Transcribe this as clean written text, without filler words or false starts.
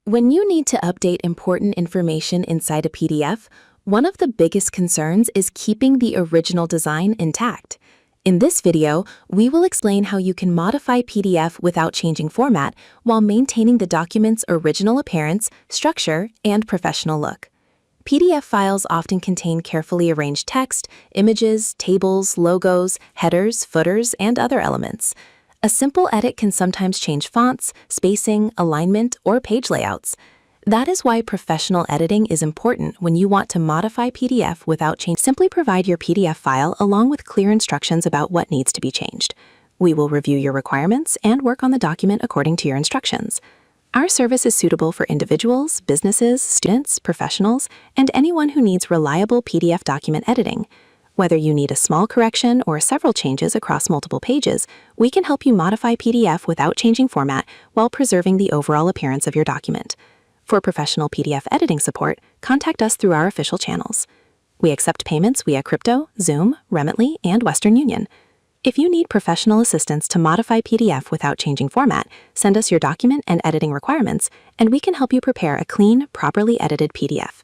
When you need to update important information inside a PDF, one of the biggest concerns is keeping the original design intact. In this video, we will explain how you can modify PDF without changing format while maintaining the document's original appearance, structure, and professional look. PDF files often contain carefully arranged text, images, tables, logos, headers, footers, and other elements. A simple edit can sometimes change fonts, spacing, alignment, or page layouts. That is why professional editing is important when you want to modify PDF without change. Simply provide your PDF file along with clear instructions about what needs to be changed. We will review your requirements and work on the document according to your instructions. Our service is suitable for individuals, businesses, students, professionals, and anyone who needs reliable PDF document editing. Whether you need a small correction or several changes across multiple pages, we can help you modify PDF without changing format while preserving the overall appearance of your document. For professional PDF editing support, contact us through our official channels. We accept payments via crypto, Zoom, Remitly, and Western Union. If you need professional assistance to modify PDF without changing format, send us your document and editing requirements, and we can help you prepare a clean, properly edited PDF.